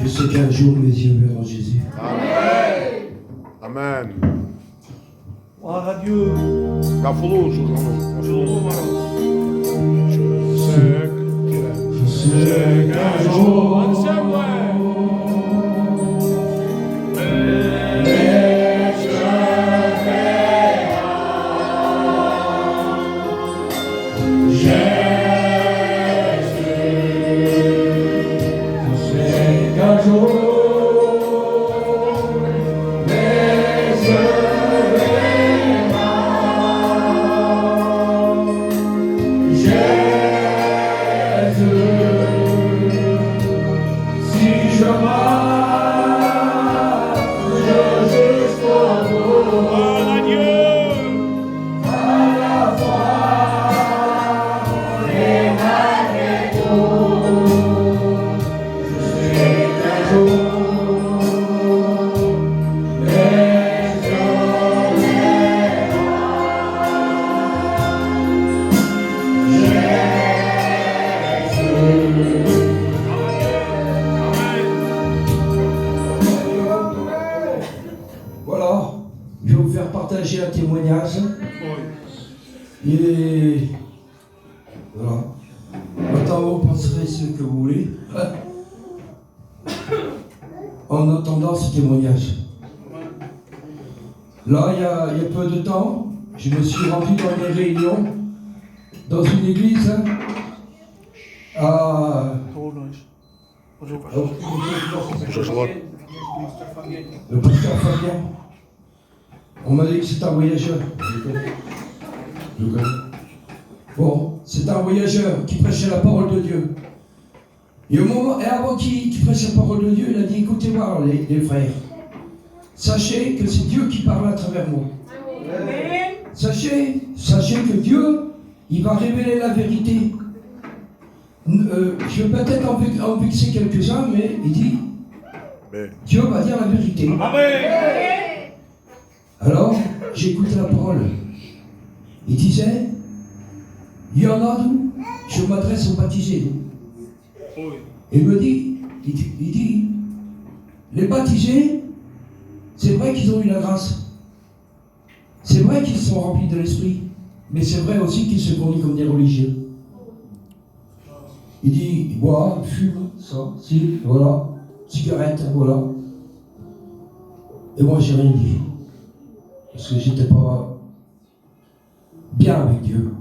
Je sais qu'un jour mes yeux verront Jésus. Amen. Amen. Gloire à Dieu. Je sais qu'un jour un témoignage. Et voilà. Maintenant, vous penserez ce que vous voulez. En entendant ce témoignage. Là, il y a peu de temps, je me suis rendu dans des réunions, dans une église, à... Le pasteur Fabien. On m'a dit que c'est un voyageur. Je connais. Bon, c'est un voyageur qui prêchait la parole de Dieu. Et avant qu'il prêche la parole de Dieu, il a dit, écoutez-moi les frères. Sachez que c'est Dieu qui parle à travers moi. Sachez que Dieu, il va révéler la vérité. Je vais peut-être en vexer quelques-uns, mais il dit, Dieu va dire la vérité. Amen. Alors, j'écoute la parole. Il disait, il y en a d'où je m'adresse aux baptisés. Il me dit, il dit, les baptisés, c'est vrai qu'ils ont eu la grâce. C'est vrai qu'ils sont remplis de l'esprit. Mais c'est vrai aussi qu'ils se conduisent comme des religieux. Il dit, il boit, il fume, ça, si, voilà, cigarette, voilà. Et moi, j'ai rien dit. Parce que j'étais pas bien avec Dieu.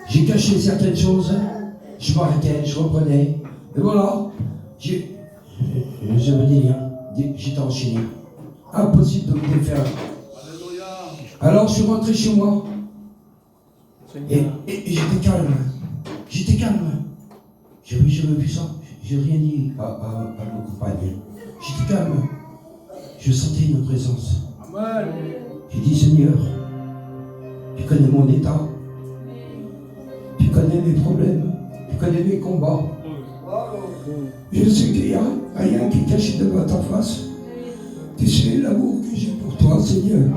J'ai caché certaines choses, je m'arrêtais, je reprenais. Et voilà, je me dis, j'étais enchaîné. Impossible de me défaire. Alors je suis rentré chez moi. Et j'étais calme. J'étais calme. J'avais jamais vu ça. J'ai rien dit à mon compagne. J'étais calme. Je sentais une présence. J'ai dit, Seigneur, tu connais mon état. Tu connais mes problèmes. Tu connais mes combats. Je sais qu'il n'y a rien qui est caché devant ta face. Tu sais l'amour que j'ai pour toi, Seigneur.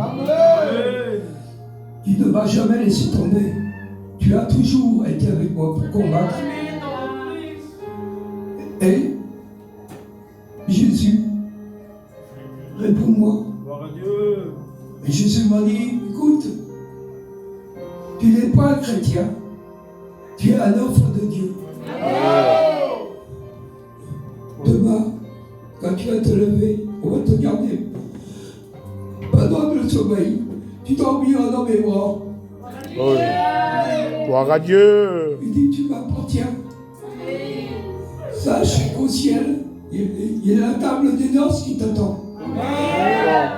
Tu ne m'as jamais laissé tomber. Tu as toujours été avec moi pour combattre. Et Jésus, réponds-moi. Et Jésus m'a dit, écoute, tu n'es pas un chrétien, tu es un enfant de Dieu. Demain, quand tu vas te lever, on va te garder. Pendant le sommeil, tu dormiras dans mes bras. Gloire à Dieu. Il dit, tu m'appartiens. Sache qu'au ciel, il y a la table des noces qui t'attend.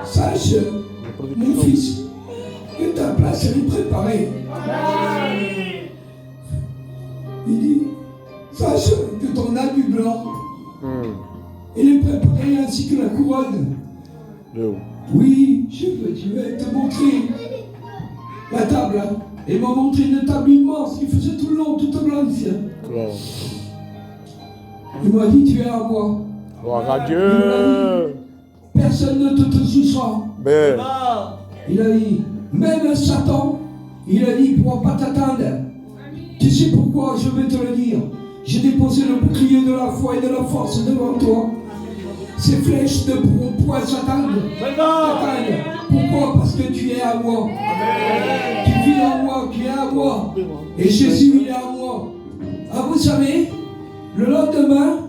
Sache, mon fils, que ta place elle est préparée. Il dit, sache que ton habit blanc, il est préparé ainsi que la couronne. Oui, je vais te montrer la table. Et m'a montré une table immense qui faisait tout le long, toute blanche. Il m'a dit, tu es à moi. Gloire à Dieu. Personne ne te touchera. Ben. Il a dit, même Satan, Il a dit, il ne pourra pas t'atteindre. Tu sais pourquoi? Je vais te le dire. J'ai déposé le bouclier de la foi et de la force devant toi. Ces flèches ne pourront point s'atteindre. Pourquoi? Parce que tu es à moi. Tu vis en moi, tu es à moi. Et Jésus, il est à moi. Ah, vous savez, le lendemain,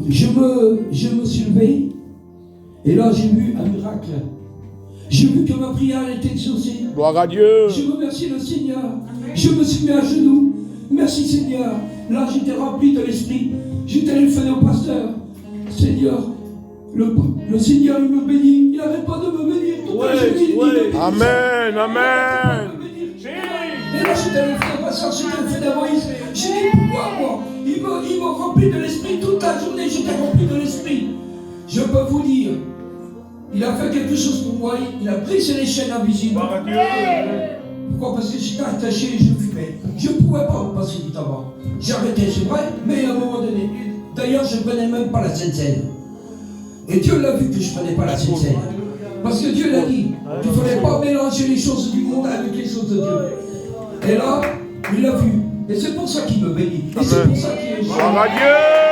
je me suis levé. Et là, j'ai vu un miracle. J'ai vu que ma prière était exaucée. Gloire à Dieu. Je remercie le Seigneur. Je me suis mis à genoux. Merci Seigneur. Là, j'étais rempli de l'Esprit. J'ai téléphoné au pasteur. Seigneur, le Seigneur, il me bénit. Il n'arrête pas de me bénir. Amen, amen. Et là, j'ai téléphoné au pasteur. J'ai téléphoné à Moïse. J'ai dit, pourquoi moi? Il m'a rempli de l'Esprit. Toute la journée, j'étais rempli de l'Esprit. Je peux vous dire, il a fait quelque chose pour moi. Il a brisé les chaînes invisibles. Pourquoi? Parce que j'étais attaché et je fumais. Je ne pouvais pas passer du tabac. J'ai arrêté, c'est vrai, mais à un moment donné. D'ailleurs, je ne prenais même pas la Sainte Seine. Et Dieu l'a vu que je ne prenais pas la Sainte Seine. Parce que Dieu l'a dit. Il ne fallait pas mélanger les choses du monde avec les choses de Dieu. Et là, il l'a vu. Et c'est pour ça qu'il me bénit. Et c'est pour ça qu'il est. Gloire à Dieu.